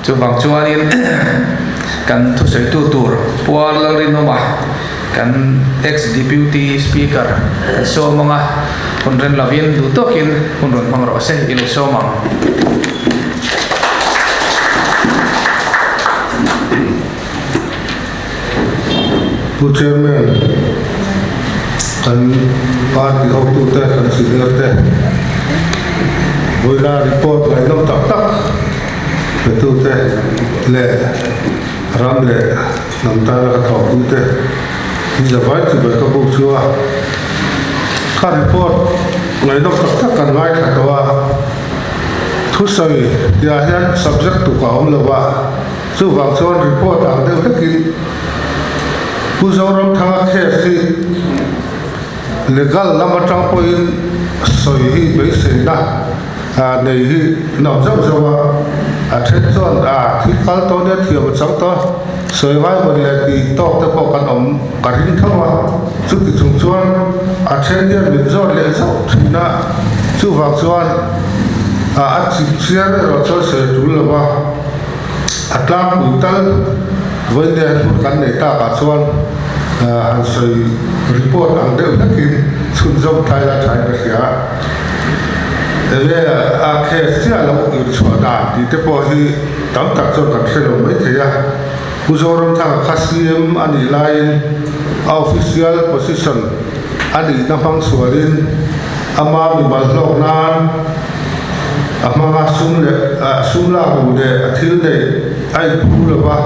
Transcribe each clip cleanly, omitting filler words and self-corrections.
chu wang chuanin kan thu sei tu tur puar lang rin ma kan ex deputy speaker so mga kunren lavin du tokin kunron mangro se ilo so mang tu chairman kan party ho tu te kan senior te boila report lai nom tak tak tu te le ram le nam ta ra thau tu te ni za vai chu ba ka bu chua ka report lai nom tak tak kan vai tha to thu sai dia hian subject tu ka om lo wa chu wang chon report ang de takin pu zoram thanga khe si legal lama tang point soi hi be se na nei hi nam zau zawa then chon thi kal to ne thiam chang to soi vai mon le ti tok te po kan om karin thawa chu ti chung chuan then ne min zor le zau thina chu wang chuan chi chiar ro cho se tu lo wa atlang putal với đề xuất cảnh này ta cả xuân anh xây report anh đều đã kịp xuân dòng thay là thay cái gì á để khi xưa là một yếu tố đàn thì cái bộ thì tóm tắt cho các xe lồng mấy thế à bây giờ chúng ta khá xem anh đi line official position anh đi nằm phăng xuôi lên ama bị bắt lộc nan ama sum la bu de athil de ai bu la ba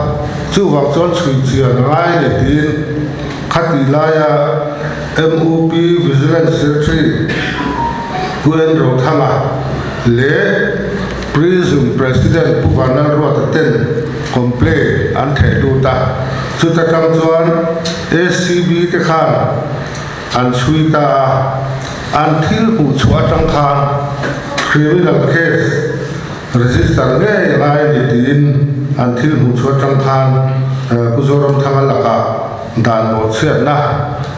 chu wang chon chui chia ngai le tin khati la ya MOP Vigilance Secretary Puan ro thanga le Prison President Puvanal ro ta ten complain an the du ta chu ta kam chuan SCB te khan an chui ta an thil hu chua tang khan criminal case register nge ngai le tin an thil hu chua tang khan puzoram thanga laka dan mo chiat na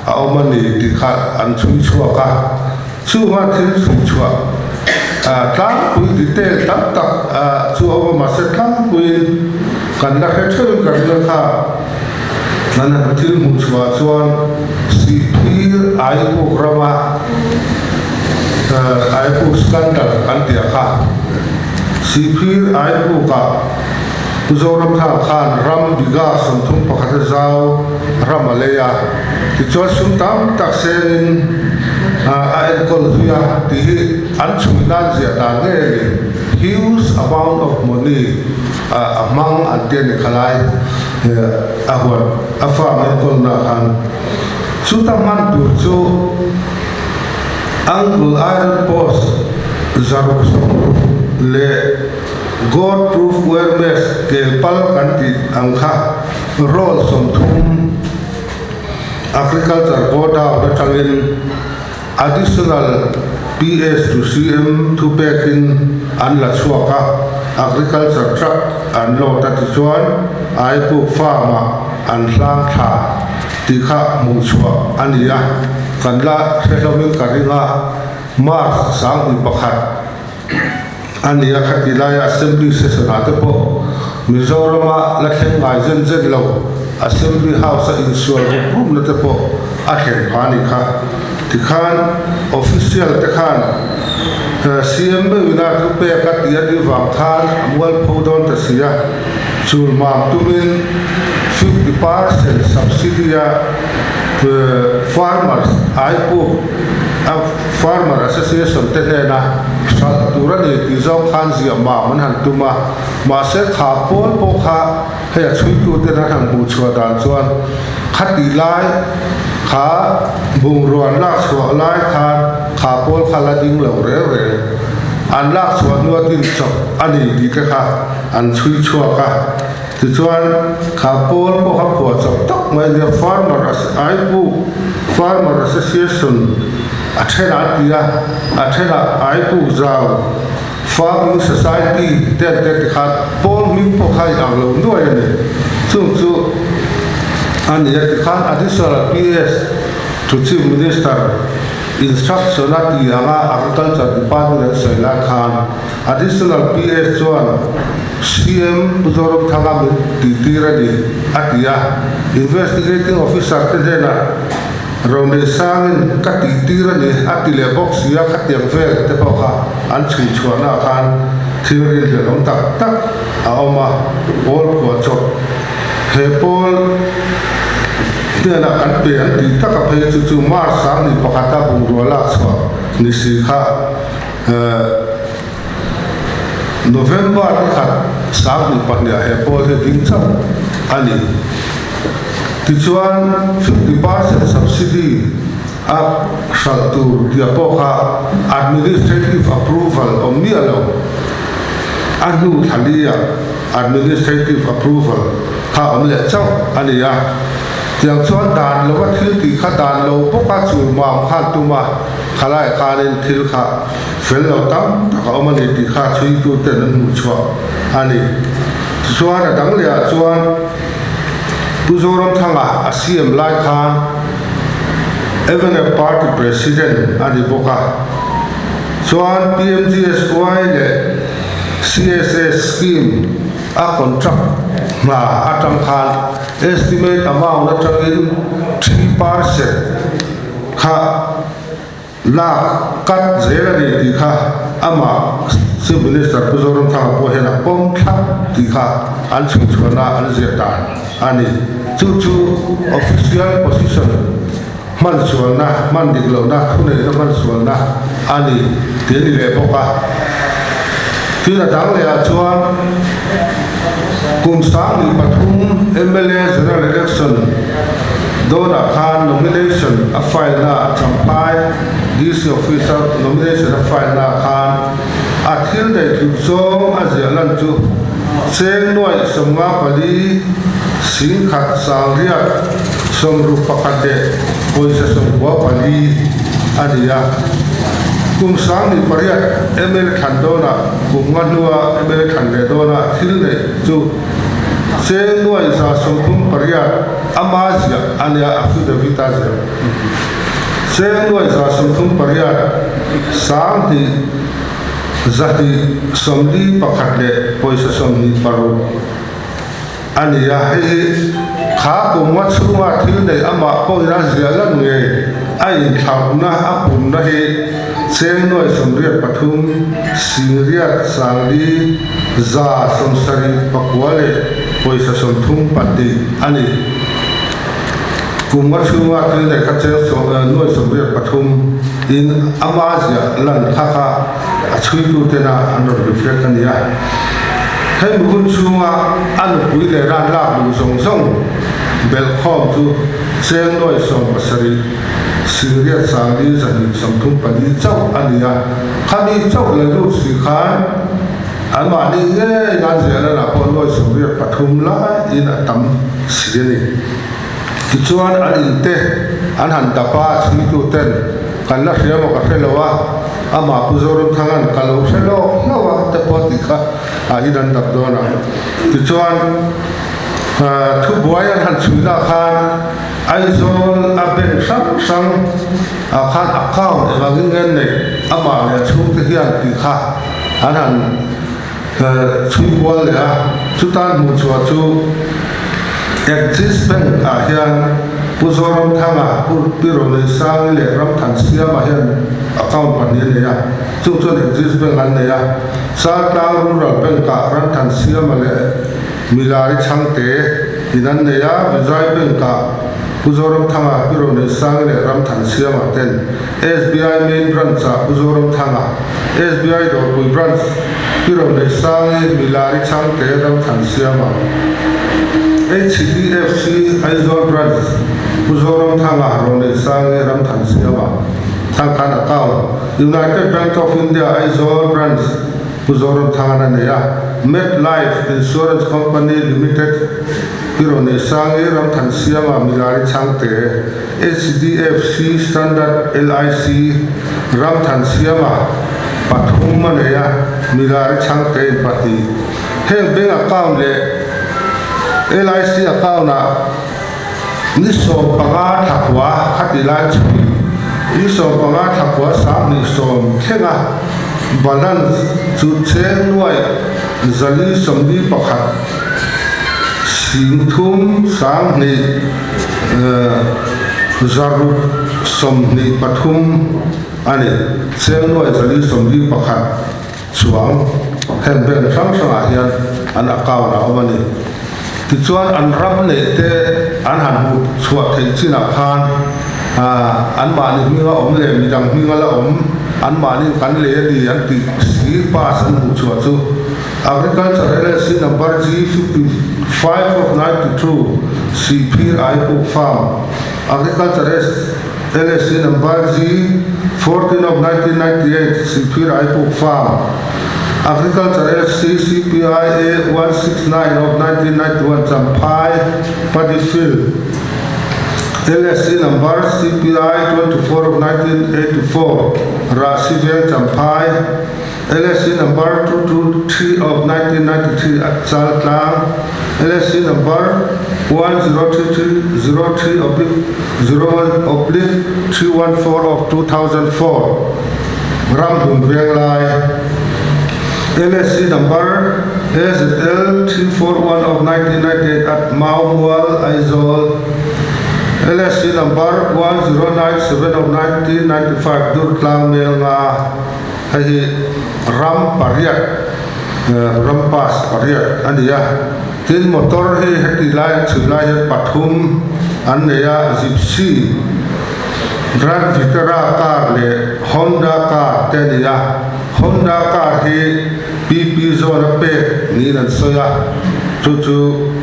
a omani ti kha an chui chua ka chu ma thil chui chua ta pui ti te tak tak chu over ma se thang pui kan la khe thil kan la kha nana thil mu chua chuan CP ai ko grama ai ko scandal kan ti kha CP ai ko ka puzoram tha khan ram biga somthum pakhat zau ramaleya ti chol sum tam tak sen a kol zuya ti an chunan zia ta nge huge amount of money among anten khalai ahwan afa man kol na khan chuta man tu chu angul iron post zarok le God proof awareness ke pal kanti angkha role somthum agriculture quota betangin additional PS to CM to back in an la chuaka agriculture truck and lot at chuan ai pu farmer and lang tha tikha mu chua ania kanla selomin karinga mar sang ni pakhat ania khatilaya assembly session atapo Mizorama la thengai zen zen lo assembly house in sual room na tapo akhen phani kha tikhan official tekhan CM wina tu pe ka tia di wang khan amwal phodon ta sia chulma tumin 50% subsidy farmers aipu farmer association te na sal turani ti zong khan zia ma man han tuma ma se kha pol po kha he chui tu te na hang bu chwa dan chuan khati lai kha bung ruan la chwa lai kha pol khala ding lo re re an la chwa nu tin chok ani di ka kha an chui chwa ka ti chuan kha pol po kha pho chok tok mai the farmer association athena aipu zau farming society te kha pol mi po khai ang lo no ne chu an ya khan additional PS to chief minister instruction at the agriculture department say la khan additional PS chuan CM Puzorom Thangam Tirani Atia investigating officer Tena Ronde Sang Katitirani Atile Box Yakatiam Fair Tepoka and Chichuana Khan Theory Long Tak Tak Aoma All Quachop Hepol Tena and Pay and Takape to Mars Sani Pakata Bungualaxwa Nisika November kat sang ni panya Apple he dingcham ani tichuan 50% subsidy up shaltur diapoka administrative approval omialo anu thalia administrative approval kha omle chau ani ya tiang chuan dan lo wa thil ti kha dan lo poka chu ma kha tuma khalai khanin thil kha fel lo tam ka omani ti kha chui tu ten nu chwa ani chuan dang le chuan Puzorom Thanga ACM Lai Khan even a party president ani boka chuan PMGSY le CSS scheme a contract ma atam khan estimate amount atangin 3% kha la kat zela ni ti kha ama chief minister Puzorom Thanga po hena pom thak ti kha an chhuana an zetan ani chu official position man chuana man diglo na khune na man chuana ani teni le boka tira dang le a chuan kum sang ni pathum MLA general election Dona Khan nomination a file na champai DC official nomination a file na Khan a thil dai thu zong a zealan chu cheng noi somnga pali sing khat sang ria som ru pakate poisa som wa pali adia kum sang ni pariat ML Khandona kum nganua ML Khandona thil dai chu cheng noi sa som kum pariat amazia ania affidavit azia cheng noi sa som kum pariat sang di zati somdi pakhatle poisa somni paru ania he kha ko matsuwa thil dai ama ko ira zialan nge ai thauna apun na he cheng noi somriat pathum singriat sangdi za somsari pakwale poisa somthum pati ani kumatsuwa thil dai kha cheng so noi somriat pathum in amazia lan kha achui tu tena andor reflect ania hei mun chunga anu pui le ran la lu song song bel khom chu cheng noi som pasari singria sangdi zani samthum pani chau ania khani chau le lu si khan ama ni nge nan zela na pon noi somria pathum la in atam sireni kichuan an inte an han tapa chi tu ten kan la hriamo ka hrelowa ama Puzorom Thangan kalau selo nawa te poti kha a idan dap dona tichuan thu boyan han chuina khan aizol a ben sang a khan account evangin ngen nei ama le chu te hian ti kha an han chui bol le a chutan mu chua chu Axis Bank a hian Puzorom Thanga piro le sang le ram than siam a hian account panin le ya chu Axis Bank an le ya sa tang rural bank ka ran than siam le milari changte inan le ya Vijay Bank ka Puzorom Thanga piro le sang le ram than siam a ten SBI main branch a Puzorom Thanga SBI Dorpui branch piro le sang milari changte ram than siam a HDFC Aizol branch Puzorom Thanga ronde sange ram than siama thangkhan account United Bank of India Aizol branch Puzorom Thanga na ya MetLife Insurance Company Limited pirone sange ram than siama milari changte HDFC Standard LIC ram than siama pathum na ya milari changte pati he bank account le LIC account na niso panga thakwa khati lai chui i som panga thakwa sam ni som khenga balan chu cheng nuai zali somdi pakhat sing thum sang ni zaru somni pathum ani cheng nuai zali somdi pakhat chuang hen ben sang sang a hian an akaw na omani ti chuan an ram ne te an han hu chhuat thei china khan an ma ni minga om le mi dang minga la om an ma ni kan le ni an ti si pa san hu chhuat chu agriculture LLC number G55 of 92 CP Ipoh Farm agriculture LLC number G14 of 1998 CP Ipoh Farm agriculture LLC CPIA 169 of 1991 Champai Paddy Field LLC number CPI 24 of 1984 Rasivian Champai LLC number 223 of 1993 at Chaltlang LLC number 10303/01/314 of 2004 Ramdun Venglai LSC number SL 341 of 1998 at Mauwal Aizol LSC number 1097 of 1995 Durklang Melnga Haji Ram Pariat Rampas Pariat Andia Tin motor he hati lai chulai Pathum Anaya Gypsy Grand Vitara car le Honda car tenia Honda car he PP zone pe ni nan soya chu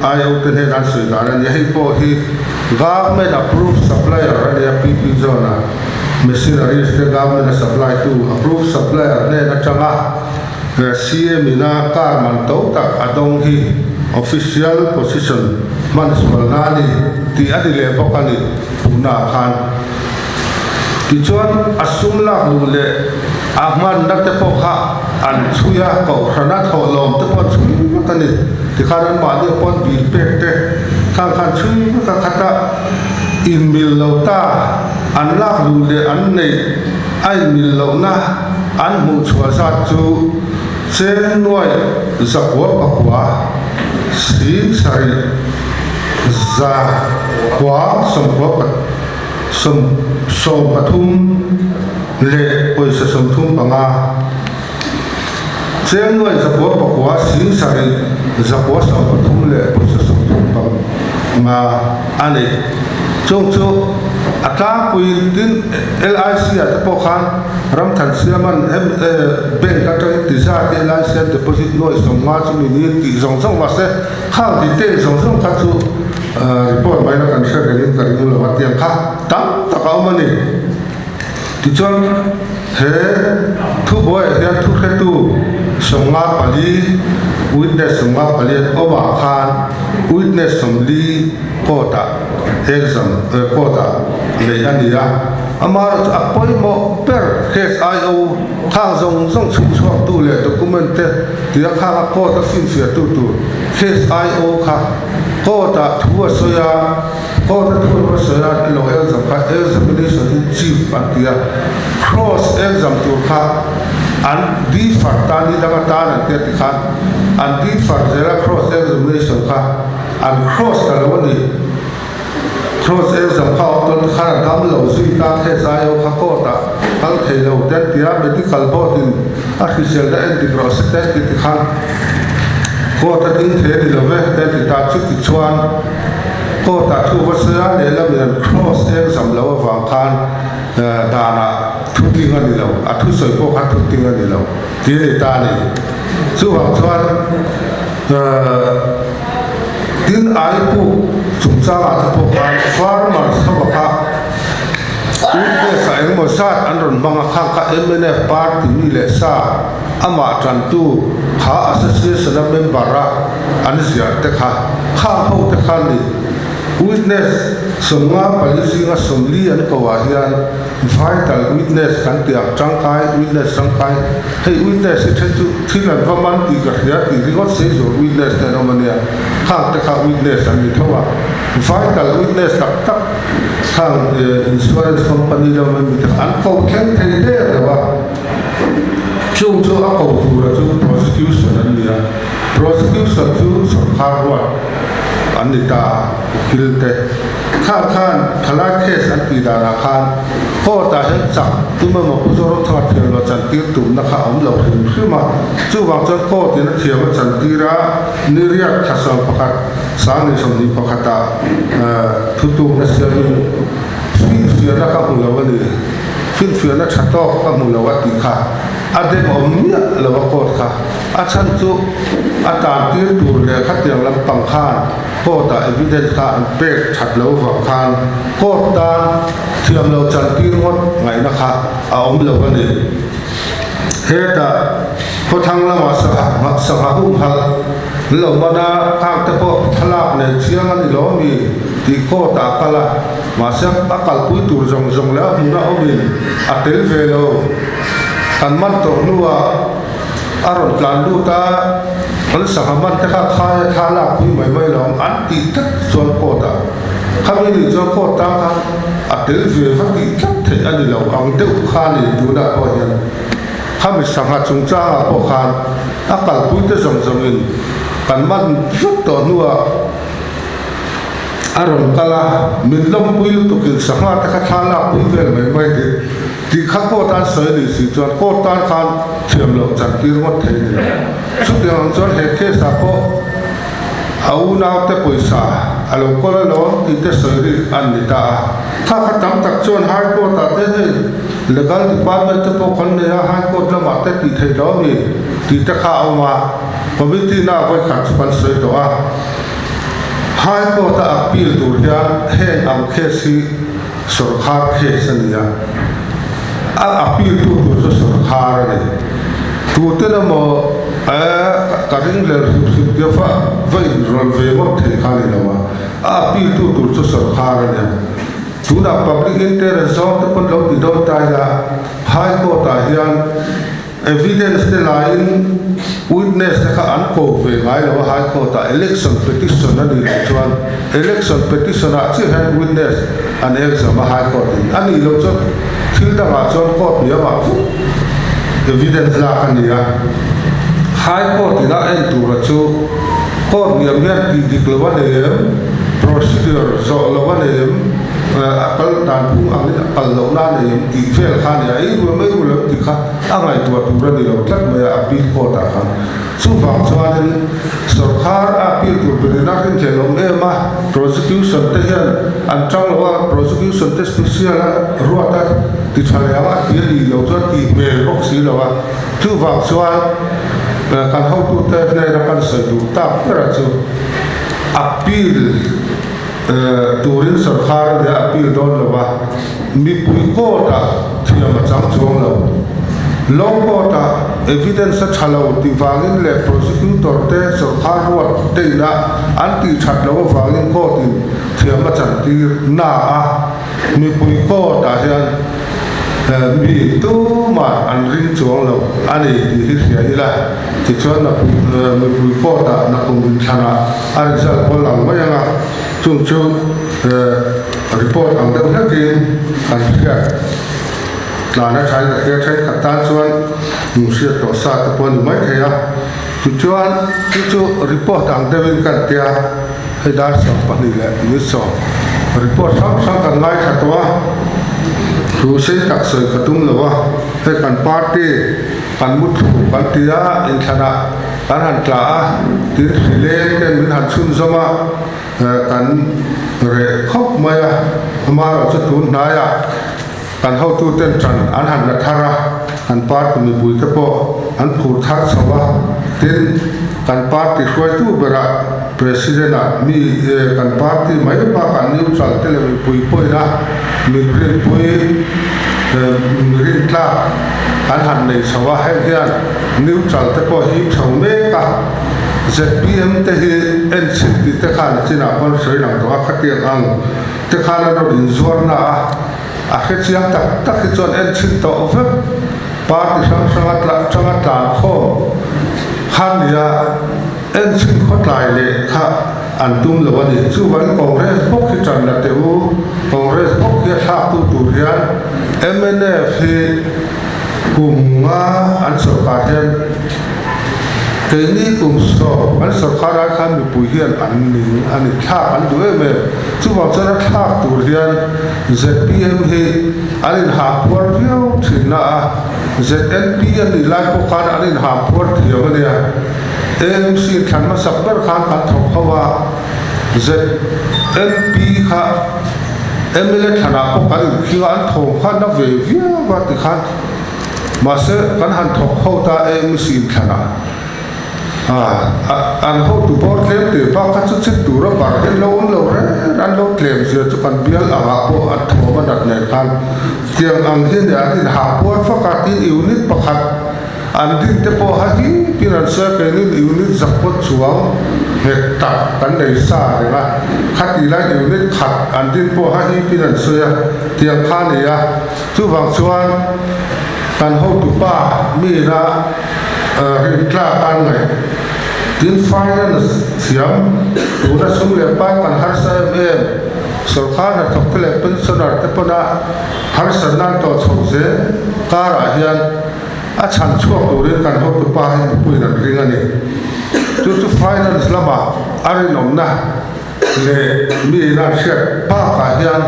ayo tene nan soya nan yahi po hi government approved supplier and PP zone machineries the government supply to approved supplier ne na changa CM ina car man to tak adong hi official position municipal nani ti adile pokani una khan tichuan asumla lule ahman nakte pokha an chuya ko khana tholom te pon chui tani ti khanan ma de pon bil pekte khan khan chui ka khata in mil lota an lak lule an nei ai mil lo na an mu chua sa chu chen noi zakwa pakwa si sari za kwa somkwa som pathum le poisa som thum panga chen noi zakwa pakwa si sari zakwa som pathum le poisa som thum panga ane chu ata puin tin LIC at pokhan ram than siaman bank at ti za LIC deposit no som ma chu ni ti zong wa se kha detail zong kha chu report mai na kan share link ka ru la tiang kha tam ta ka mani ti chon he thu boy ya thu khe tu songa pali witness songa pali oba khan witness somli kota exam kota le ania amar apoi mo per case io khang zong chu tu le document te ti kha kota fin fia tu case io kha kota thua soya lo exam ka examination in chief antia cross exam tu kha an di fartani daga tan te ti kha an di farzera cross examination kha an cross talawani cross exam kha ton khara dam lo sui ta khe sayo kha kota kal thelo ten tia medical board in official da anti cross test ti kha kota tin the di lo ve te ti ta chu ti chuan kota thu vasya le la min cross exam lo wa khan dana thu ting ani lo a thu soi ko kha thu ting ani lo ti le ta ni chu wa chuan tin Ipoh chungchanga ta pokhan farmers thawaka ute sa engmo sat anron manga khangka MNF party mi le sa ama tantu kha association member ra anisia te kha ho te kha ni witness somnga policy nga somli an kawa hian vital witness kan tiak tangkai witness tangkai hei witness it chu thilan vaman ti ka hria ti ringot se zo witness ta no mania khang ta kha witness an ni thowa vital witness tak tak khang insurance company lo man mi ta an ko khen thei de wa chung chu a ko tu ra chu prosecution an ni prosecution chu sarkar wa anita kilte khan khala case an ti dara khan ko ta hen chak tuma mo puzoro thar thel lo chan tir tum na kha am lo hrim hima chu wang chan ko tin thiam chan tira niriat khasam pakhat sani somni pakhata thutu na siamin fin na ka hulawa ni fin na thato ka mulawa ti kha ade omnia lo ko kha achan chu atan tir tur le khatiang lam pang khan ko ta evidence kha an pek that lo wa khan ko ta thiam lo chan tir ngot ngai na kha a om lo ni he ta ko thang la ma sa hu hal lo mana ka ta po thalak ne chiang ani lo mi ti ko ta kala ma sa akal pui tur jong la na omin atel velo kan man to nuwa aron plan du ta an sahaman ta kha la pui mai long an ti tak chon ko ta khami ni chon ko ta kha atel ve va ti tak the ani lo ang deu kha ni du da ko hian khami sangha chung cha ko khan akal pui te jong in kan man rut to nuwa aron kala min lom pui lu to kil sangha ta kha la pui vel mai ti kha ko tan soi ni si chuan ko tan khan thiam lo chan tir ngot thei ni chu tiang chuan he ke sa ko au na te poisa alo ko lo ti te soi ri an ni ta kha tam tak chuan hai ko ta te legal department te po khon ne hai ko la ma te ti thei lo ni ti ta kha au ma committee na ko khat pan soi to a hai ko ta appeal tur hian he am khe si sarkar khe sania a appeal to sarkar ne tu te na mo ka ring le dia fa vai rol ve mo the khani na ma appeal to sarkar ne tu na public interest zone te pon lo di do ta la high court a hian evidence te line witness te kha an ko ve ngai lo high court a election petition na di chuan election petition a chi han witness an exam high court ani lo chu thil da ma chon court ni ma fu evidence la kan ya high court ina en tu ra chu court ni am yan ti diklova ne procedure zo lo wa ne akal dan pu ang akal lo na ne ti fel khan ya ai wo mai wo lo ti kha angai tu ra ni lo tlak me appeal court a khan chu wang chuan sarkar appeal tu be na kin chelo me ma prosecution te hian an chang lo prosecution te special ruata ti thale ya ti li lo chuan ti me box si lo wa chu wang chuan kan ho tu te ne ra kan se du ta ra chu appeal turin sarkar de appeal don lo wa mi pui ko ta thiam chang chong lo long ko ta evidence thalo ti wangin le prosecutor te sarkar wa te na anti that lo wangin ko tin thiam chan ti na a mi pui ko ta hian mi tu ma an ring chong lo ani ti hi ria ila ti chuan na mi pui ko ta na kum bin thana a result ko lang ma yanga chung report ang deuh nakin kan hria tlana thai da ke thai khatan chuan musia to sa ta pon mai theya chuan chu report ang deuhin kan tia hedar sa pani le ni so report sang kan lai khatwa thu se tak soi khatum lawa he kan party kan muthu kan tia in thana kan han tla tir rile ken min han chun zoma kan re khop maya amaro chu tun na ya kan ho tu ten tran an han na thara kan par ku mi bui te po an phur thak chawa tin kan party khoi tu bera president a mi kan party mai pa kan neutral tele mi pui poi na mi rin pui mi rin tla an han nei chawa he hian neutral te po hi chau me ka ZPM te hi NCT te khan china kon soi lang to khatiang ang te khan ro din zuar na a khechiang tak tak hi chon NCT to ve party sang tla kho khan ya NCT khot lai le kha an tum lo ni chu wan congress bok hi chan la te u congress bok hi tha tu tu rian MNF hi kunga an sarkar hian cái ní cùng so anh sở khá ra khăn bị bùi hiền anh thác anh đuổi về chú bảo cho nó thác tủ hiền ZPM thì anh hạ buồn phiêu thì na ZNP anh đi lại bộ khăn anh hạ buồn thì ở đây em xin khăn mà sắp bớt khăn khăn thọc hoa ZNP khá em lên thằng nào bộ khăn khi anh thong khăn nó về phía và thì khăn mà sẽ khăn hắn thọc hậu ta em xin khăn an ho tu bor tlem te pa kha chu chit tu ro bar he lo re an lo tlem se chu kan bial anga po an thoma dat ne khan tiang ang hin ya tin ha por fa ka tin unit pakhat an din te po ha hi piran sa ke ni unit zakpot chuang he ta kan nei sa re la khati la unit khat an din po ha hi piran sa ya tiang kha ne ya chu wang chuan kan ho tu pa mi na rin tla kan ngai tin finance siam tura sum le pa kan har sa em sarkar na thok le pensioner te pona har san nan to chhok se kara hian a chan chuak turin kan ho tu pa hin pui nan ring ani tu finance lama arin omna le mi na shet pa ka hian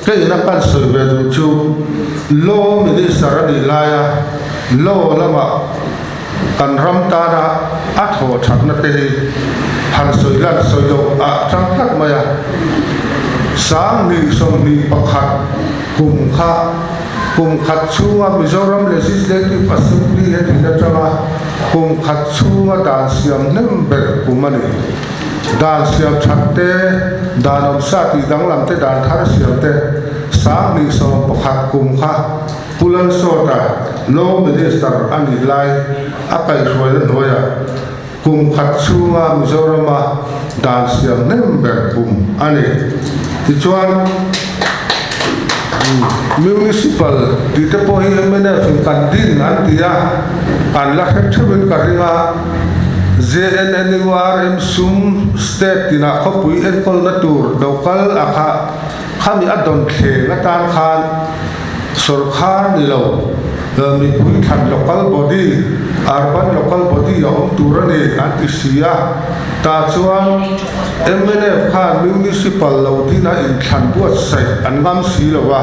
ke na kan soi ve du chu law minister ani laya law lama kan ram ta na a tho that na te han soi lan soi lo a tang khat maya sang ni som ni pakhat kum khat chunga Mizoram Legislative Assembly he dina changa kum khat chunga dan siam nem ber kumani dan siam chatte danom sa ti danglam te dan thar siam te sang ni som pakhat kum kha pulan sota law minister ani lai akai roi noya kum khat chunga Mizoram dan siam nem ber kum ani ti chuan municipal di te po hi mena fin kan din an tia an la khet thubin karinga JNNURM sum state tina khopui en kol na tur dokal akha khami adon the ngatan khan sarkar ni lo mi pui khan local body urban local body yom turani antisia ta chuan MNF khan municipal lo dina in khan buat sai an ngam si lowa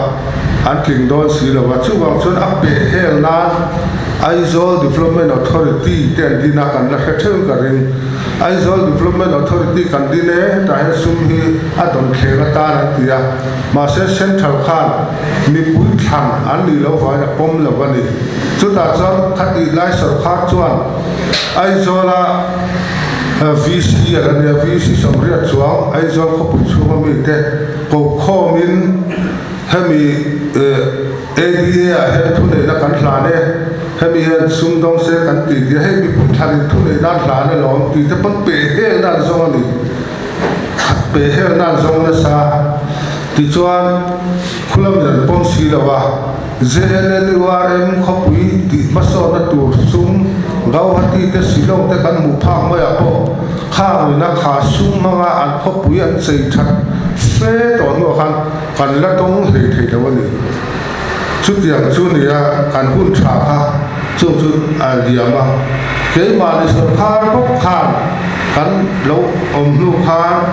an king don si lowa chuwang chun a pe hel na Aizawl Development Authority ten dina kan la khethem karin Aizawl Development Authority kan dine ta he sum hi adon khela ta na tia ma se central khan mi pui khan an ni lo vai na pom lo bani chu ta chuan khati lai sarkar chuan Aizawl VC alania VC samria chuang Aizawl khopu chunga mi te ko khomin hemi ADA a he thune na kan hla ne hemi he sumdong se kan ti dia he mi pun thanin thune na hla ne lom ti te pon pe he na zong ani pe he na zong na sa ti chuan khulam jan pom si lawa JNNURM khopui ti maso na tur sum gau hati te silong te kan mu phang ma ya po kha na kha sum manga an khopui an sei that fe to no kan la tong he the lawani chút tiền chút này kan hun thả ha chút liama cái mà đi sửa khan bốc khan kan lâu lu khan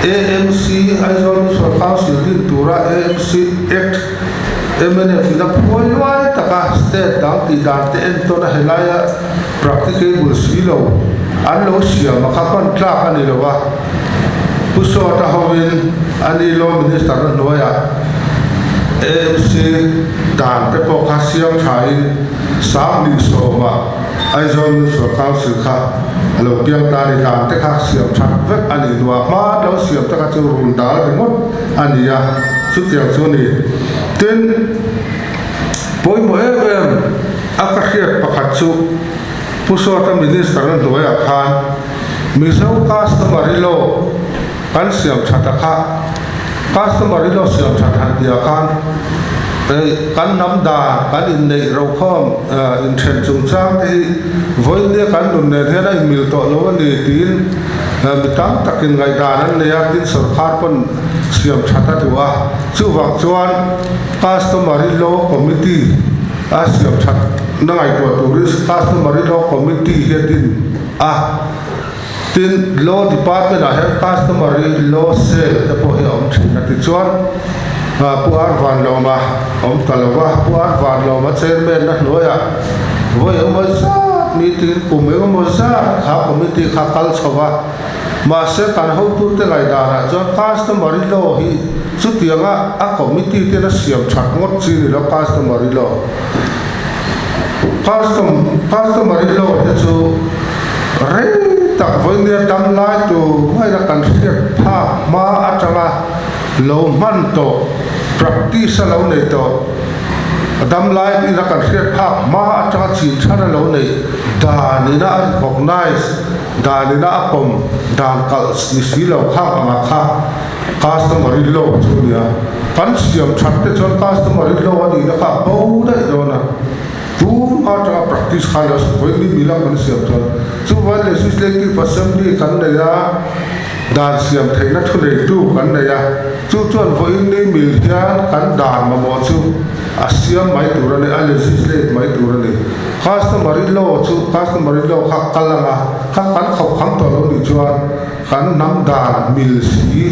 AMC Aizawl sửa khan sửa tin tura AMC Act MNF na phoi loi taka state dang ti dan te en to na helaya practicable silo an lo sia ma kha kon tla ani lowa puso ta howin ani lo minister noya AMC dan te po khasiam thai sam ni soma Aizawl so khan su kha alo piang ta ni dan te khasiam that vek ani nuwa ma lo siam ta ka chu run dal remot ani ya su tiang su ni ten poi mo em akakhiat pakhat chu puso ta minister na loya khan miso customary law kan siam chata kha customary law siam chat han dia kan nam da kan in nei ro khom in then chung chang te voi ne kan nun ne he na mil to lo ni tin mitam takin ngai da nan ne ya tin sarkar pon siam chata tuwa chu wak chuan customary law committee a siam chat na ngai to tourist customary law committee he tin law department a he customary law cell te po he thina ti chuan puar van lo ma talawa puar van lo ma chairman na hnoya voi mo sa meeting kume mo sa kha committee kha kal chawa ma se kan ho tu te lai da ra chuan customary law hi chu tianga a committee te na siam that ngot chi ni lo customary law customary law te chu re tak voi ne tam lai tu mai la kan siat pha ma atanga lo man to practice lo nei to dam lai ni la kan siat pha ma atanga chin thana lo nei da ni na recognize da ni na apom dan kal ni si lo kha ma kha customary law chu nia kan siam thatte chon customary law ani na kha bo dai do na tu atanga practice khalas voi ni mila kan siam chon chu vai legislative assembly kan ne ya dan siam theina thule tu kan ne ya chu chuan voi ni mil hian kan dan ma mo chu asiam mai turani a legislate mai turani customary law chu customary law kha kalanga kha kan khop kham to lo ni chuan kan nam dan mil si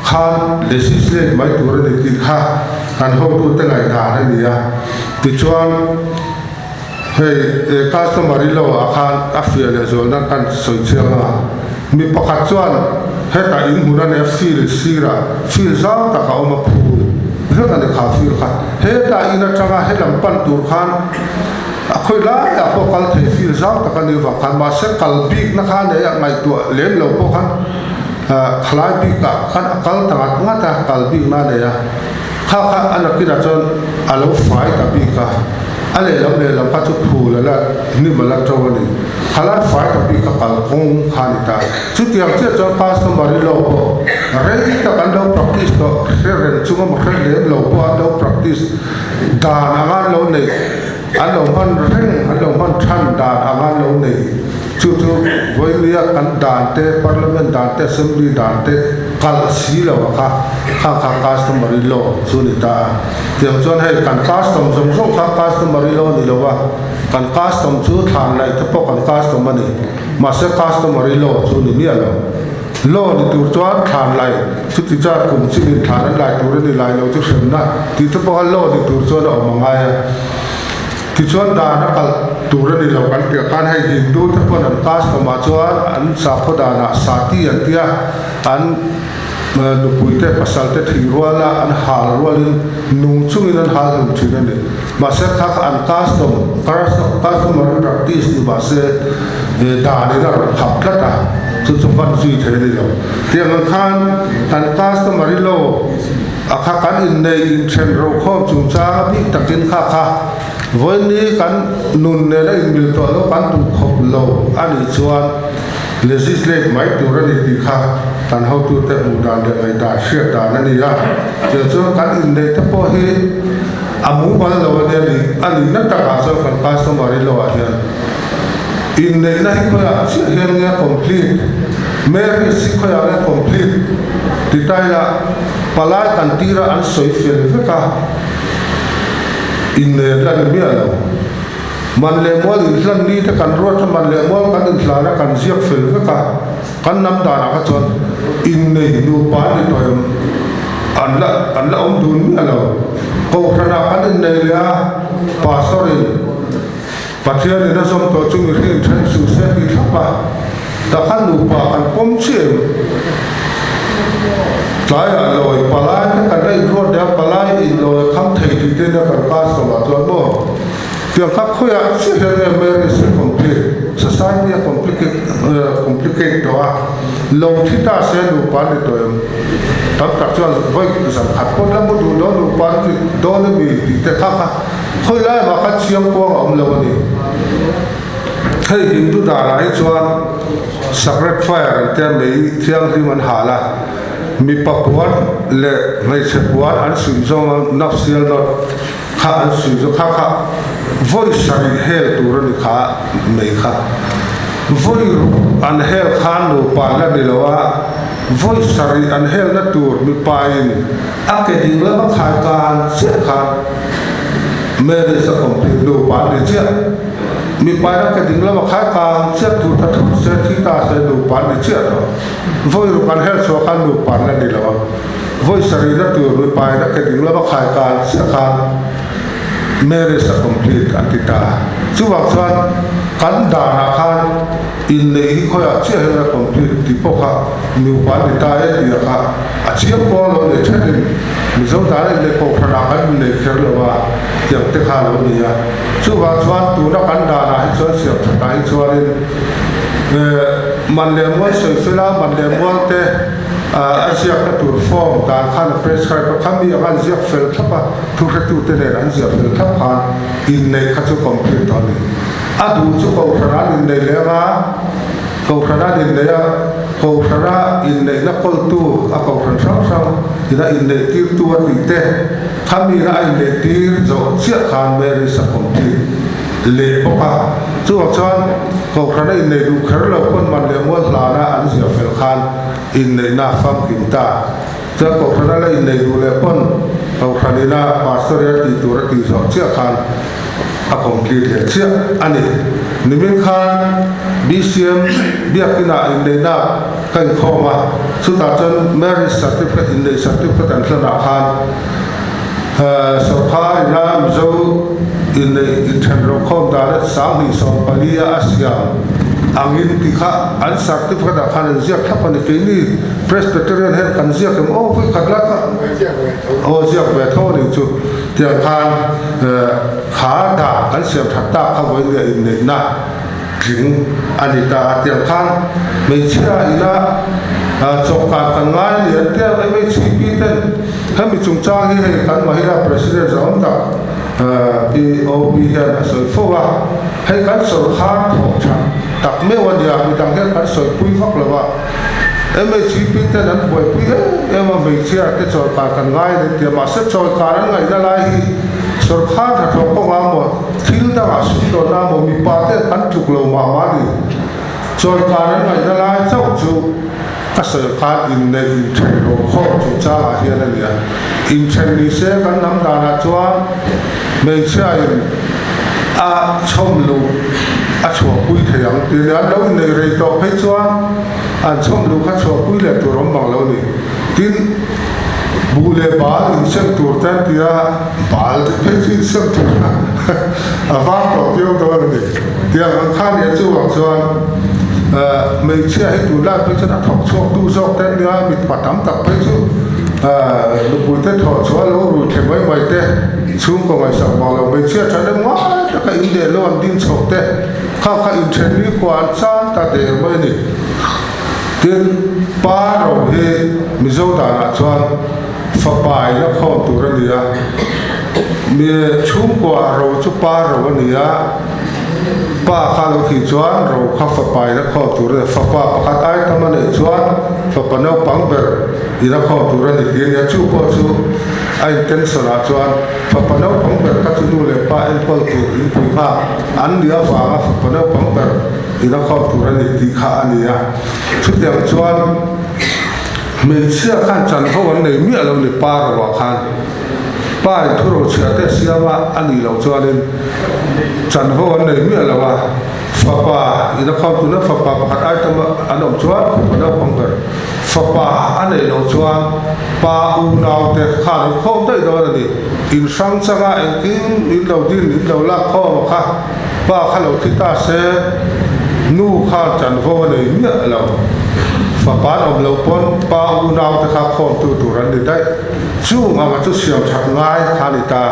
khan legislate mai turani ti kha kan ho tu te ngai da ni ya ti chuan hey customary law akhan afiale zo na kan soi chenga mi pakhat chuan heta in huna ne fil sira fil zau ta ka oma phul zeta ne kha fil kha heta ina changa helam pan tur khan akhoi la ya po kal thei fil zau ta ka ni wa khan ma se kal bik na kha ne ya ngai tu lem lo po khan khlai bi ka khan akal ta nga ta kal bik na ne ya kha anakira chon alo fai ta bi ka ale lam kha chu phul la ni mala tawani khala fai ta bi ka kal khong khani ta chu tiang che chon customary law po rei ta kan do practice to ren chunga ma khan le lo po do practice da na ga lo nei an lo man reng an lo man than da ga lo nei chu voi lia kan dan te parliament dan te assembly dan te kal si lo kha customary law chu ni ta tiang chon hai kan custom som kha customary law ni lo wa kan custom chu than lai te po kan custom ani ma se customary law chu ni mi alo law ni tur chuan than lai chu ti cha kum chi ni than lai tur ni lai lo chu sem na ti te po law ni tur chuan o mangai ti chuan da na kal tur ni lo kan te kan hai hindu te pon an custom ma chuan an sa khoda na sati an tia an nu puite pasal te thirwala an hal rolin nung chungin an hal nung china ni ma se kha an custom practice ni ba se da ni na khap thata chu chu ban sui the ni lo tiang khan an customary law akha kan in nei in chen ro khom chung cha bi takin kha voi ni kan nun ne la in mil to lo kan tu khop lo ani chuan legislate mai turani ti kha kan how to te mu dan de ai da share da na ni ya chu kan in nei te po hi amu bal lo ne ni ani na ta ka so kan customary law hian in nei na hi ko ya si hian ya complete mer si ko ya complete ti tai la palai kan tira an soi fel ve ka in nei la ni alo man le mol in hlan ni te kan ro ta man le mol kan in hlara kan ziak fel ve ka kan nam da na ka chon in nei nu pa ni to an la om dun mi alo ko khana kan in nei la pastorin pathian ni na som to chung ri than su se ti thapa ta kan nu pa kan kom chem lai a loi palai kan dai ro da palai in loi kham thei ti te na kan ka so ma to mo tiang khap khoya si hele mer is complete society a complicate to a lo thita se lu pa ni to tak tak chuan voi san khat pon la mu du lo lu pa ni do ni mi ti te kha khoi lai ma khat chiang ko om lo ni thei hindu da lai chuan sacred fire te mei thiang ri man hala mi papuan le ngai se puan an sui zong nap sial not kha an sui zo kha voi sari hel tur ni kha mei kha voi an hel khan no pa la ni lawa voi sari an hel na tur mi pain akeding la khai kan se kha mere sa complete no pa ni che mi pa ra keding la khai kan se tu ta thu se thi ta se no pa ni che do voi ru kan hel so khan no pa la ni lawa voi sari na tur mi pa ra keding la khai kan se kha mere sa complete antita chuwa chuan kan da na khan in nei khoya che hera complete ti pokha mi pa ni ta e ti kha a chiam ko lo le thadin mi zo da le ko khana kan le kher lo wa tiang te kha lo ni ya chuwa chuan tu na kan da na hi chuan siam tha tai chuan man le mo se fela man le mo te Asia ka tur form ta khan prescribe khami akan ziak fel thapa tu tu te ne an ziak fel thap khan in nei kha chu complete on adu chu ko khara in nei le ma ko khara in nei ko khara in nei na kol tu a ko khan sang sang ina in nei tir tu ati te khami ra in nei tir zo chia khan very sa complete le poka chu chuan ko khara in nei du khar lo kon man le mo la na an ziak fel khan in nei na fam kim ta cha ko khana la in nei du le pon ko khanina pastoria ti tur ti so chia khan a complete le chia ani nimin khan bcm biakina in nei na kan khoma chu ta chon marriage certificate in nei certificate an thana khan so kha ina zo in nei in than ro khom da sang ni so palia asiam angin tikha an certificate khan ziak thapa ni ni presbyterian her kan ziak em o fi khadla ka o ziak ve tho ni chu tiang khan kha da kan siam thatta kha voi le in nei na king anita tiang khan mei chia ina chokka kan ngai lian te ai mei chi pi ten hami chung cha hi he kan mahila president zom ta POB hian a soi fowa hei kan so kha tho tha tak me wan ya mi dang hian kan soi pui vak lawa MHP te nan boy pui ema me chia te choi ka kan ngai le te ma se choi ka ran ngai na lai hi sarkha tha tho ko ma mo thil da ma su do na mo mi pa te kan thuk lo ma ma ni choi ka ran ngai na lai chau chu a soi kha in ne in thai ro kho chu cha la hian ani ya in chen ni se kan nam da na chuan me chia in a chom lu a chua pui thayang ti na lo nei rei to phei chuan an chom lu kha chua pui le tu rom bang lo ni tin bu le bal in sem tur tan tia bal phei chi sem tur a va to pio do ni tia an khan ye chu wang chuan mei chia he tu la phei chuan a thok chok tu sok tan nia mit patam tak phei chu lu pui te tho chua lo ru the mai mai te chung ko mai sak ma lo mei chia than de ma ta ka in de lo an din chok te kha in chen ni ko an chan ta de mai ni tin pa ro he mi zo da na chuan fa pai la khom tu ra ni a mi chung ko ro chu pa ro ni a pa kha lo thi chuan ro kha fa pai la khom tu ra fa pa pakhat ai ta ma ne chuan fa pa no pang ber ina khom tu ra ni ti ya chu ko chu ai ten so na chuan fa pa no pang ber kha chu nu le pa en kol tu in pui kha an dia fa fa pa no pang ber ina khom tu ra ni ti kha ani ya chu tiang chuan me chia khan chan ho an nei mi alo ni pa ro wa khan pa thu ro chia te sia wa ani lo chuan in chan ho an nei mi alo wa fa pa ina khom tu na fa pa pakhat ai ta ma anom chuan fa no pang ber fa pa anei lo chuan pa u nau te khan khom dai do ni in sang changa en king in lo din in lo la kho ma kha pa kha lo thi ta se nu kha chan ho nei mi alo fa pa om lo pon pa u nau te kha khom tu tu ran ni dai chu ma ma chu siam thak ngai kha ni ta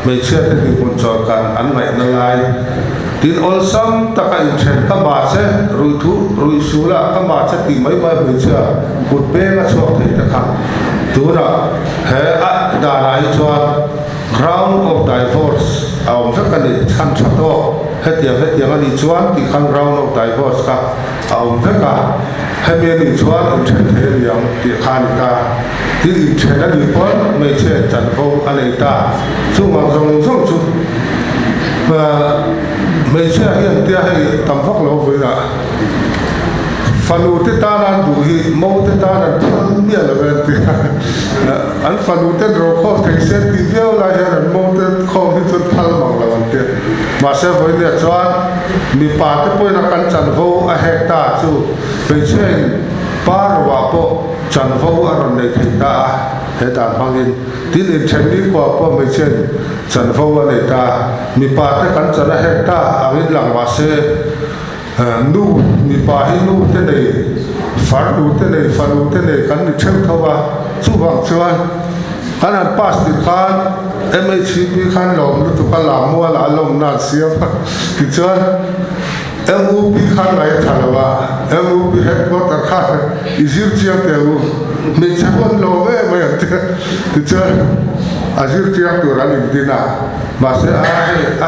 me chia te ni kun chor kan an ngai na lai tin ol sam ta ka in chen ka ma se ru thu ru su la ka ma se ti mai mai me chia put pe ga chok the ta kha tu na he a da nai chuan ground of divorce aum sa ka ni chan cha to hết tiếng anh đi chuan thì khăn rau nấu tại boss cả ông tất cả hết miền đi chuan ông chen thế liang thì khan ta thì chen anh đi pon mấy chen chân phố anh ấy ta chú mang rong chú và mấy chen hiện tia hay tầm phóc lâu với là phanu te ta nan du hi mo te ta nan mia la ven ti an phanu te ro kho te se ti veo la ya ran mo te kho hi chun thal mang la wan te ma se voi le chuan mi pa te poi na kan chan vo a hekta chu pe chen par wa po chan vo a ron nei thei ta he ta mangin tin in chen ni ko po me chen chan vo a nei ta mi pa te kan chan a hekta a win lang wa se nu mi pa hi nu te nei far nu te nei fa nu te nei kan ni cheu thawa chu wang chuan kan an pass ti khan MHCP khan lom lu tu ka la mo la lom na sia ti chuan MUP khan lai thalawa MUP headquarter khan izir chiang te u me chakon lo me ti chuan azir chiang tu ran in dina ma se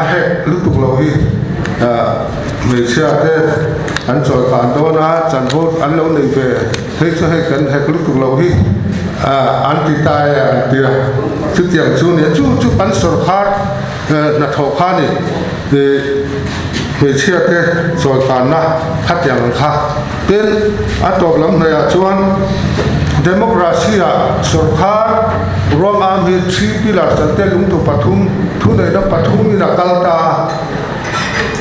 a he lu tu lo hi mấy xe thế anh chọn phản đó na chẳng vô anh lâu này về thế cho hay cần hay lúc tục lâu hi anh thì tai thì chút tiền chú này chú bắn sờ khát là thầu khát này thì mấy xe thế chọn phản na khát tiền khát bên anh tập lắm này chú anh democracy sờ khát rong am hi three pillars anh te lung tu pathum thu này nó pathum ni na kalta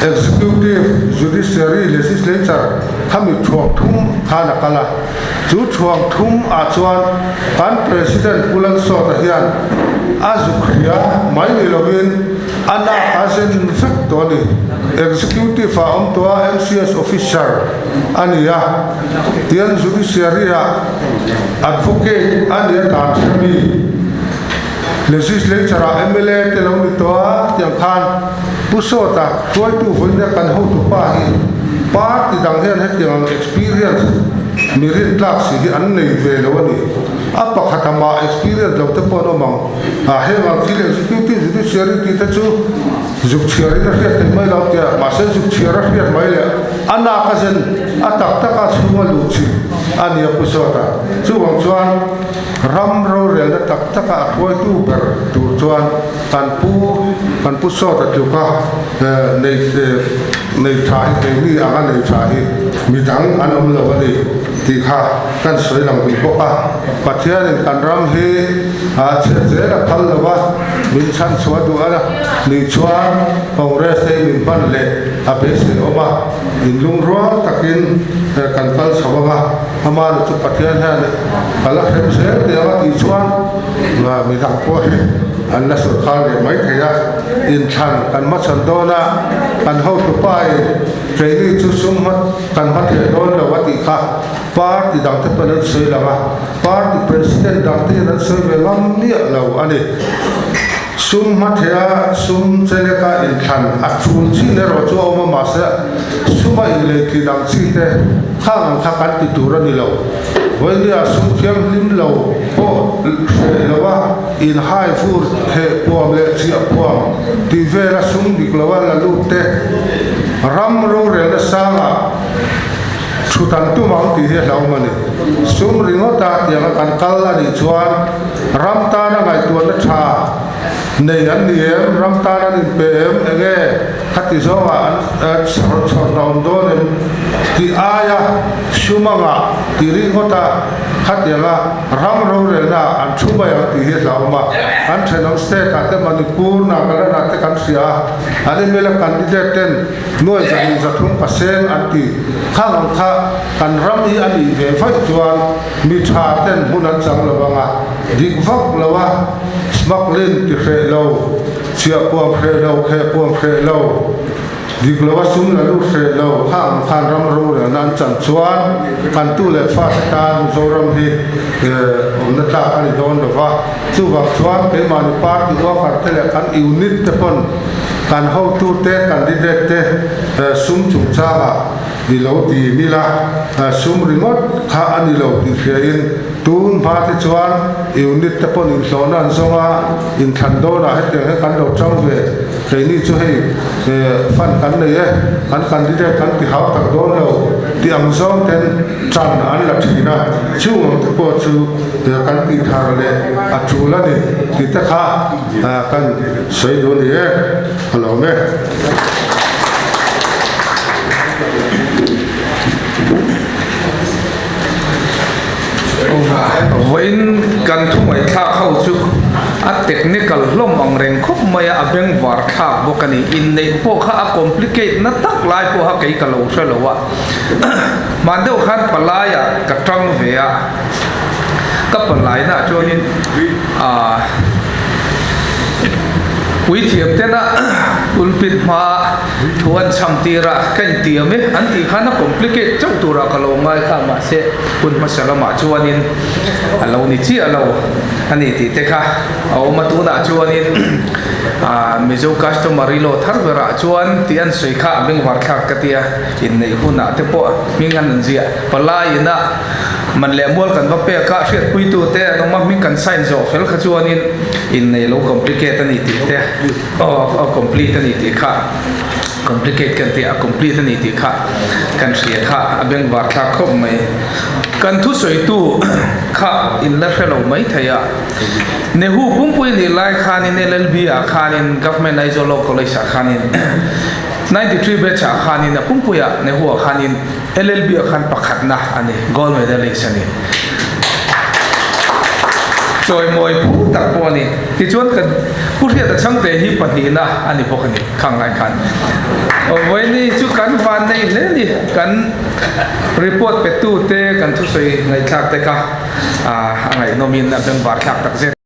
executive judiciary legislature khami chuang thum khana kala chu chuang thum a chuan kan president pulan so ta hian azukhria mai ni lovin ana kasen fek to ni executive fa om to MCS officer ania tian judiciary advocate ania ta thami legislature MLA te lo ni to tiang khan pusota khoi tu voi na kan ho tu pa hi pa ti dang hian he tiang experience mirin tlak si hi an nei ve lo ni apa khatama experience lo te pono mang a he mang thil executive judiciary ti ta chu juk chiari na hiat te mai lo tia ma se juk chiara hiat mai le ana ka zen atak taka chuma lu chi ania pusota chu wang chuan ram ro rel na tak taka khoi tu ber tu chuan kan pu so ta tu ka nei thai ke ni anga nei thai mi dang an om lo ni ti kha kan soi lang bi ko ka pathian kan ram he a che la phal lo wa min chan chwa du ala ni chuan congress te min ban le a be se oma in lung ro takin kan kal sawa ama chu pathian ha kala hem se te wa ti chuan ma mi dang ko he an la sur khan le mai thaya in than kan ma chan do na kan ho tu pai training chu sum mat kan ma the don lo wa ti kha party dang te pan sei lama party president dang te ran sei ve lam ni lo ani sum mathya sum cheleka in than a chun chi ne ro chu oma ma sa suma in le ti dang chi te khang kha kan ti tur ani lo voi ni a sum thiam lim lo po lo wa in high fur the pom le chi a pom ti ve la sum dik lo wa la lu te ram ro re la sanga chutan tu mang ti he lau mani sum ringo ta tiang kan kal la ni chuan ram ta na ngai tu na tha nei an ni em ram ta na ni pem enge khati zo wa an chor down do ne ti aya shumanga ti ringo ta khatianga ram ro re na an chuma ya ti he lau ma an thenam state ate manipur na kala na te kan sia ani mela candidate ten noi jani zathum ka sen anti khang kha kan ram hi ani ve phai chuan mi tha ten hunan chang lawanga dik vak lawa smuggling ti khe lo chia puam khe lo khe puam khe lo dik lawa sum la lu khe lo khang khan ram ro le nan chan chuan kan tu le fa ta zo ram hi om na ta ani don lawa chu wak chuan ke mani party wa kar te le kan unit te pon kan ho tu te candidate te sum chung cha di lo ti mila sum remote kha ani lo ti khein tun pha te chuan unit te pon in hlona an zonga in than do na he te kan lo chang ve cái này cho hay phân cắn này ăn cắn đi đây cắn thì học tập đó là thì ăn xong then chăn ăn là chỉ na chú ông thì có chú cắn thì thà rồi chú là đi thì tất cả cắn sấy đồ này hello mẹ với cần thu mấy thác hậu chụp technical lom ang reng khop maya abeng war thak bokani in nei po kha complicate na tak lai po ha kai kalo shalowa mandeu khan palaya ka tang ve a ka palai na chonin quý thiệp thế na ulpit ma thuan cham tira kan tiame an ti khana complicate chau tura kalo ngai kha ma se kun masala ma chuanin alo ni chi alo ani ti te kha au ma tu da chuanin mizo customary lo thar vera chuan ti an soi kha beng war khak katia in nei huna te po mingan an zia palai na man le mol kan ba pe ka hriat pui tu te no ma min kan sign zo fel kha chuanin in nei lo complicate ani ti te complete ani ti kha complicate kan ti a complete ani ti kha kan hriat kha abeng war kha khop mai kan thu soi tu kha in la helo mai thaya nehu pumpui ni lai khanin llb a khanin government aizolo college a khanin 93 batch a khanin a pumpuya nehu a khanin llb a khan pakhat na ani gold medalist ani choi moi pu tak po ni ti chuan kan pu hria da chang te hi pahni na ani bokani khang lai khan voi ni chu kan van nei le ni kan report pe tu te kan thu soi ngai thak te ka angai nomin na ben bar thak tak je